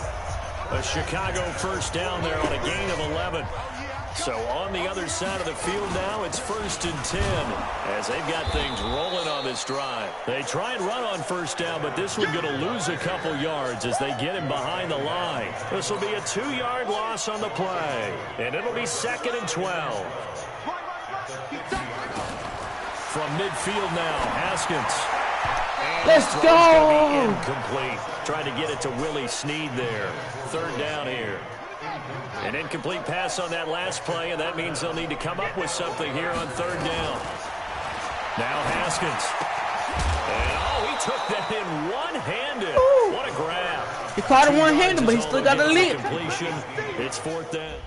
A Chicago first down there on a gain of 11. So on the other side of the field now, it's 1st and 10 as they've got things rolling on this drive. They try and run on first down, but this one's going to lose a couple yards as they get him behind the line. This will be a 2-yard loss on the play, and it'll be 2nd and 12. From midfield now, Haskins. And
let's go!
Incomplete. Trying to get it to Willie Snead there. 3rd down here. An incomplete pass on that last play, and that means they'll need to come up with something here on 3rd down. Now Haskins. And, he took that in one-handed. What a grab.
He caught it one-handed, but he still got a lead.
It's 4th down.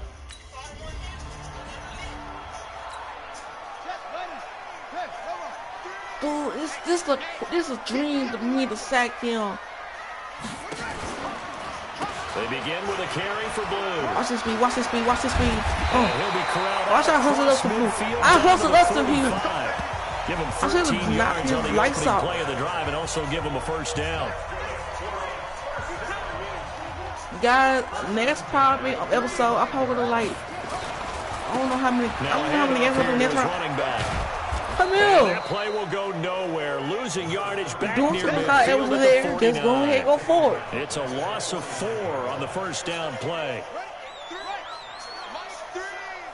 Dude, this is a dream to me to sack him.
They begin with a carry for Blue.
Watch this speed, watch this speed, watch this speed.
He'll be corralled.
Watch I hustle up to Blue. I hustle up to him.
Give him 13 yards on the opening play of the drive and also give him a first down.
Guys, next probably episode, I'm probably gonna like, I don't know how many episodes next running back. Come here.
That play will go nowhere. Losing yardage back
doing
near
something
midfield
over
at
there.
the 49.
Just go ahead, go forward.
It's a loss of 4 on the first down play.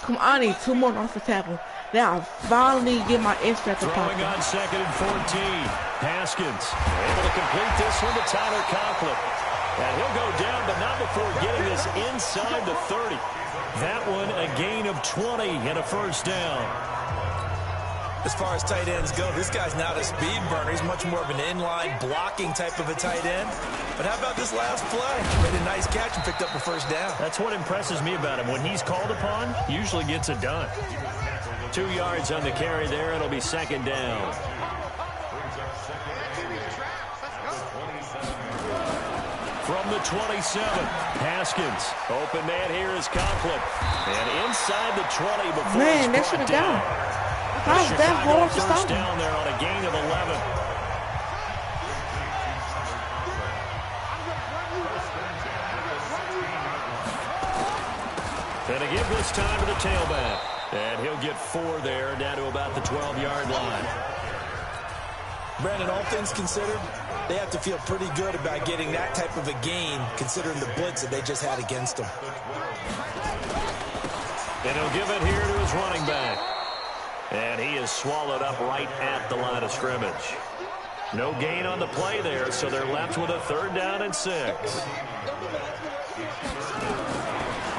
Come on, I need 2 more off the tackle. Now I finally get my extra to
Throwing on 2nd and 14. Haskins able to complete this one to Tyler Conklin. And he'll go down, but not before getting this inside the 30. That one a gain of 20 and a first down.
As far as tight ends go, this guy's not a speed burner. He's much more of an inline blocking type of a tight end. But how about this last play? Made a nice catch and picked up a first down.
That's what impresses me about him. When he's called upon, he usually gets it done. 2 yards on the carry there. It'll be 2nd down. From the 27, Haskins. Open man here is Conklin. And inside the 20 before
man, they should have gone. How's that hard to stop?
First down there on a gain of 11. And a give this time to the tailback. And he'll get 4 there, down to about the 12-yard line.
Brandon, all things considered, they have to feel pretty good about getting that type of a gain, considering the blitz that they just had against them.
And he'll give it here to his running back. And he is swallowed up right at the line of scrimmage. No gain on the play there, so they're left with a 3rd down and 6.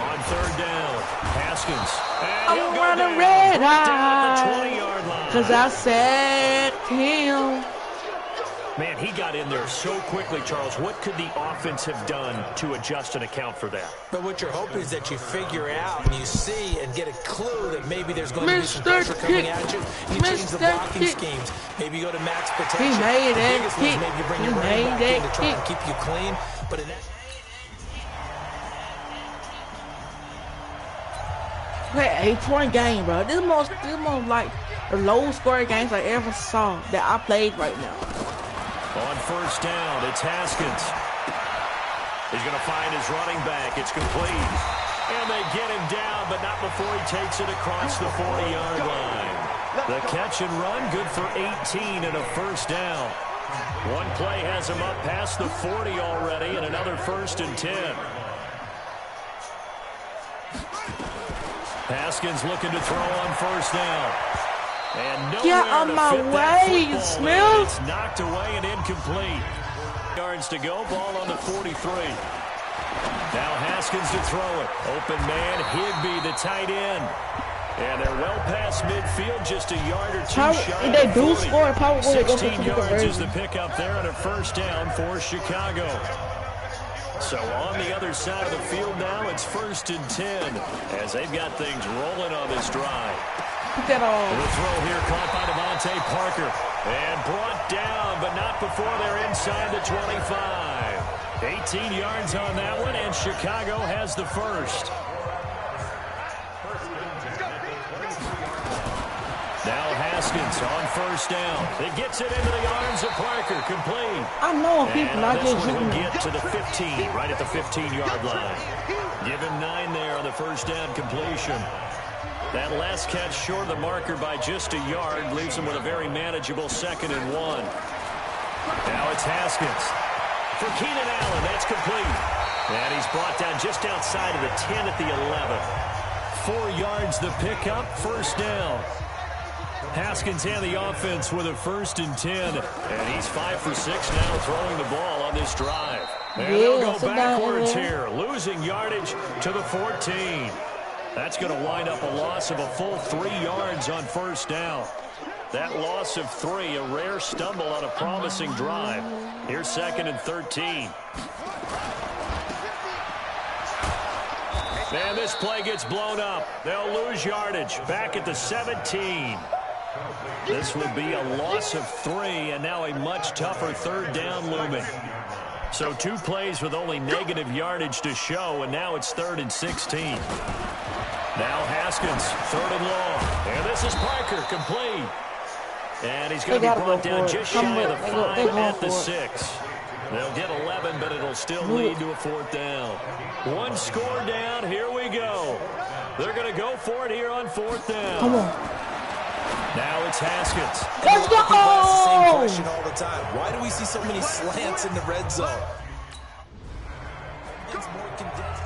On 3rd down, Haskins.
I'm running red eye because I sacked him.
Man, he got in there so quickly, Charles. What could the offense have done to adjust and account for that?
But what you're hoping is that you figure out and you see and get a clue that maybe there's going to be some pressure coming at you. You change the blocking schemes. Maybe you go to max protection.
He made that kick.
Maybe you bring your running back in to try and keep you clean. But in that...
Hey, 8-point game, bro. This is most like the lowest scoring games I ever saw that I played right now.
On first down, it's Haskins. He's going to find his running back. It's complete. And they get him down, but not before he takes it across the 40-yard line. The catch and run, good for 18 and a first down. One play has him up past the 40 already, and another 1st and 10. Haskins looking to throw on first down. And
get on my way, Smith.
It's knocked away and incomplete. Yards to go, ball on the 43. Now Haskins to throw it. Open man, Higbee, the tight end. And they're well past midfield, just a yard or 2 shy.
If they do score, probably
16 yards is the pickup there on a first down for Chicago. So on the other side of the field now, it's 1st and 10 as they've got things rolling on this drive.
Put that on.
The throw here caught by Devontae Parker. And brought down, but not before they're inside the 25. 18 yards on that one, and Chicago has the first. Now Haskins on first down. It gets it into the arms of Parker. Complete.
I know people not
this
just
one will
shooting.
get to the 15, right at the 15-yard line. Give him 9 there on the first down completion. That last catch short of the marker by just a yard leaves him with a very manageable 2nd and 1. Now it's Haskins. For Keenan Allen, that's complete. And he's brought down just outside of the 10 at the 11. 4 yards the pickup, first down. Haskins and the offense with a 1st and 10. And he's 5 for 6 now throwing the ball on this drive. And they'll go backwards here, losing yardage to the 14. That's going to wind up a loss of a full 3 yards on first down. That loss of 3, a rare stumble on a promising drive. Here's 2nd and 13. And this play gets blown up. They'll lose yardage back at the 17. This will be a loss of 3, and now a much tougher 3rd down looming. So 2 plays with only negative yardage to show, and now it's 3rd and 16. Now Haskins, 3rd and long. And this is Parker, complete. And he's going to be brought down just shy of the 5 at the 6. They'll get 11, but it'll still lead to a 4th down. 1 score down, here we go. They're going to go for it here on 4th down.
Come on.
Now it's Haskins.
Let's go!
That's the same question all the time. Why do we see so many slants in the red zone? It's more condensed.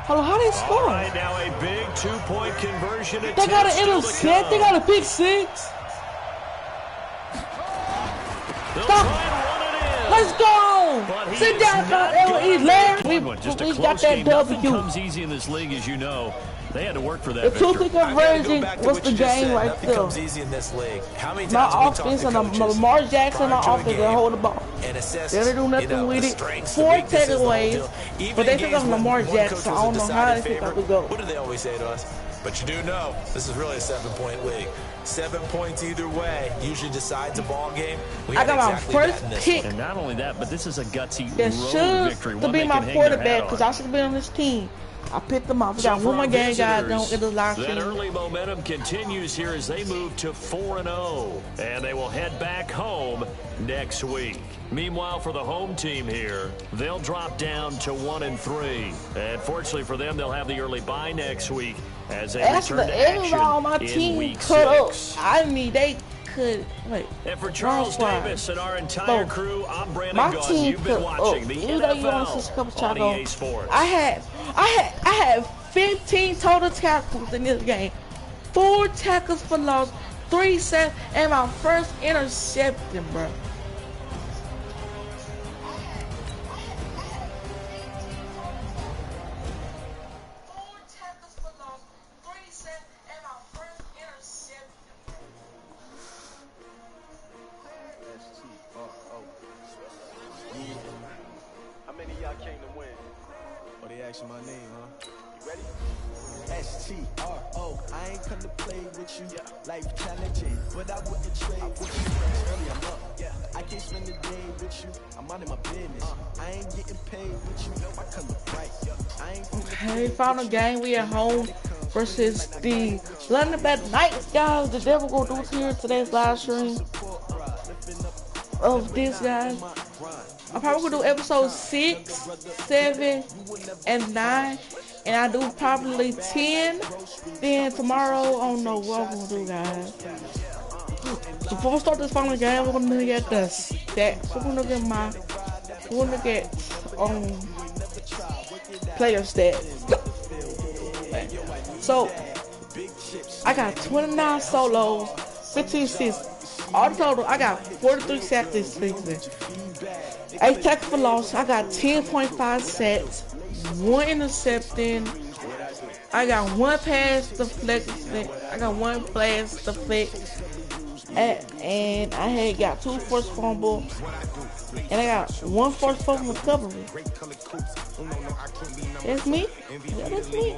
Hold on, how they score?
All right, now a big 2-point conversion attempt.
They got an intercept. They got a pick 6.
They'll try and run it in.
Let's go.
But he
Sit
is
down,
not
L.E.
good.
Larry.
Just a
We
close
got that
game. Nothing
W.
comes easy in this league, as you know. They had to work for that
The
victory.
two-pick conversion
Go back to
was
what
the
you just
game
said.
right
Nothing
there.
comes easy in this league. How many
My
times have we
offense
talked
and
to coaches
Lamar Jackson,
prior
our
to a
offense, they
game
hold the ball.
and assess,
They didn't do nothing with
the
it.
strengths, the
4
weaknesses, the whole
takeaways,
deal. Even
but they
in
took
games
off
when
Lamar
one
Jackson.
coach
I
was
don't
a
know how they
decided
think I
favorite.
could go.
What do they always say to us? But you do know this is really a 7-point league. 7 points either way usually decides a ball game. We
I
had
got my
exactly that
first
in this
pick.
one.
And not only that, but this is a gutsy
That
road victory.
should
One
be
they
my
can hang their hat
quarterback
on.
because I should have been on this team. I picked them up. We
So
got
for
one more
our
game, guys.
visitors,
Don't get the last
that
team.
early momentum continues here as they move to 4-0, and they will head back home next week. Meanwhile, for the home team here, they'll drop down to 1-3, and fortunately for them, they'll have the early bye next week as they
Actually,
return to
everybody on my
action in
team
week
cut up.
6.
I mean, they could. Wait.
And for Charles
Wrong squad.
Davis and our entire
Both.
crew, I'm Brandon
My
Gaudin.
team
You've been
cut up.
watching the
Even though you want to see a couple
NFL on
tacos,
EA Sports.
I had 15 total tackles in this game. 4 tackles for loss, 3 sacks, and my first interception, bro.
How many of y'all came to win? Oh, they asking my name, huh? You ready? S-T-R-O, I ain't come to play with you. Life challenging, but I wouldn't trade with you. Early I'm up, I can't spend the day with you. I'm out of my business. I ain't getting paid with you. No, I come to fight. I ain't
Okay, final game. We at home versus the London Bad Knights, guys. The devil gonna do here today's live stream of this, guys. I'm probably gonna do episode 6, 7, and 9, and I do probably 10. Then tomorrow, I don't know what I'm gonna do, guys. So before we start this final game, we're gonna look at the stats. We're gonna look at player stats. So I got 29 solos, 15 assists. All total, I got 43 sacks this season. 8 tackles for loss. I got 10.5 sacks, 1 interception. I got 1 pass deflection. I got 1 pass deflect. and I had got 2 forced fumble, and I got 1 forced fumble recovery. That's me. Yeah, that's me.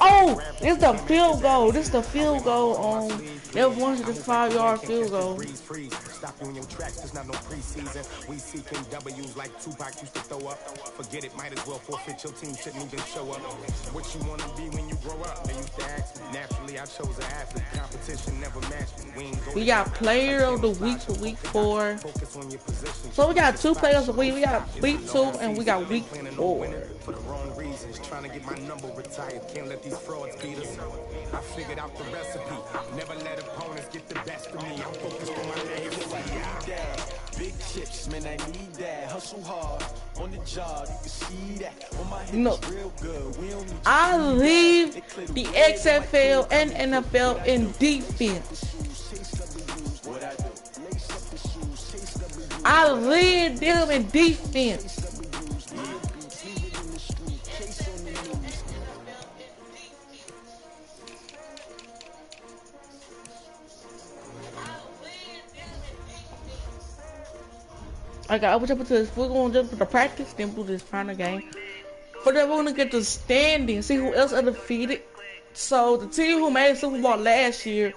Oh, it's the field goal. This is the field goal on that 105-yard field goal.
Stop you in your tracks, there's not no preseason. We seeking W's like Tupac used to throw up. Forget it, might as well forfeit. Your team shouldn't even show up. What you wanna be when you grow up? They used to ask me. Naturally, I chose an athlete. Competition never matched me.
We got player of the week for week 4. So we got 2 players of the week. We got week 2 and we got week 4.
For the wrong reasons, trying to get my number retired. Can't let these frauds beat us. I figured out the recipe. Never let opponents get the best of me. I'm focused on my name.
Big chips, man, I need that. Hustle hard on the job, you can see that. On my
No,
real good. We don't need
I leave the XFL and NFL in defense. I lead them in defense. Okay, I will jump into this. We're going to jump into the practice, then do this final game. For that, we're going to get the standing, see who else undefeated. So, the team who made the Super Bowl last year,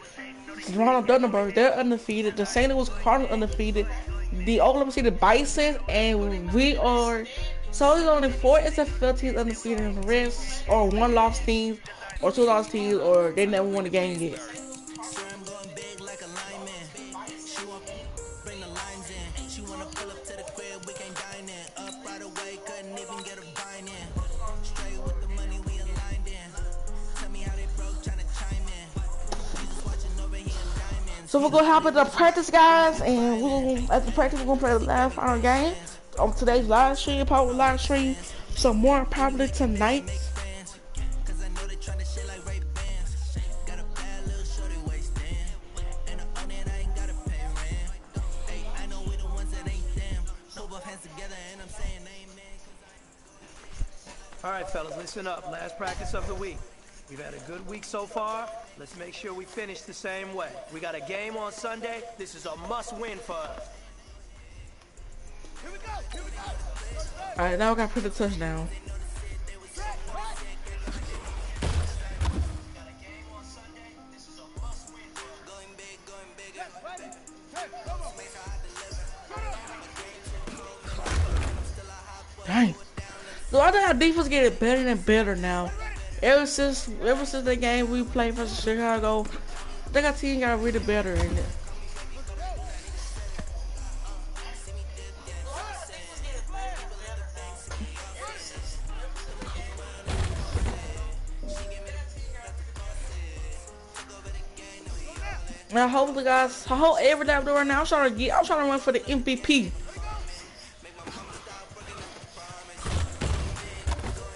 Ronald Thunderbirds, they're undefeated. The St. Louis Cardinals undefeated. The Oklahoma City Bisons, and we are. So, there's only 4 XFL teams undefeated, and the rest are 1 loss teams, or 2 loss teams, or they never won a game yet. So we're gonna hop into practice, guys, and after practice we're gonna play the last final game on today's live stream, probably live stream. So more probably tonight.
All right, fellas, listen up. Last practice of the week. We've had a good week so far. Let's make sure we finish the same way. We got a game on Sunday. This is a must-win for us. Here we go. Here we go.
All right, now we got to put the touchdown. Dang. So I think our defense getting better and better now. Ever since the game we played versus Chicago, I think our team got really better in it. Now hopefully, guys, I hope every day I'm doing right now, I'm trying to run for the MVP.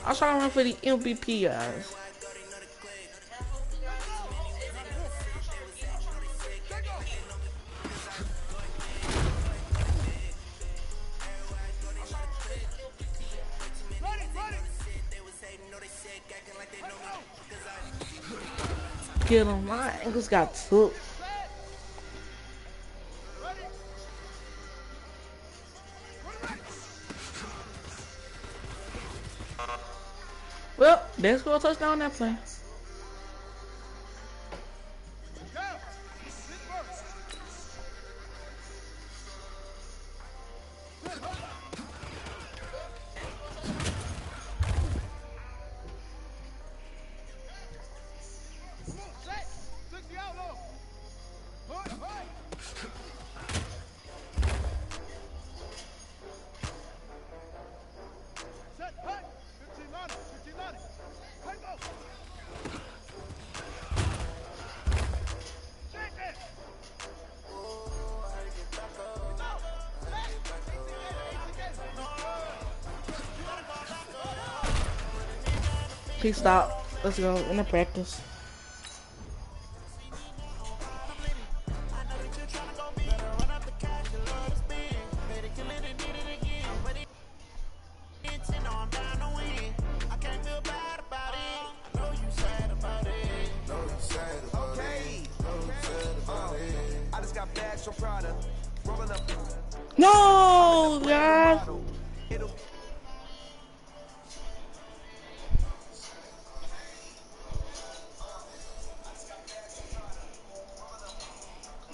I'm trying to run for the MVP, guys. Get him. My ankles got took. Well, there's a touchdown on that play. Please stop. Let's go in the practice. No, God.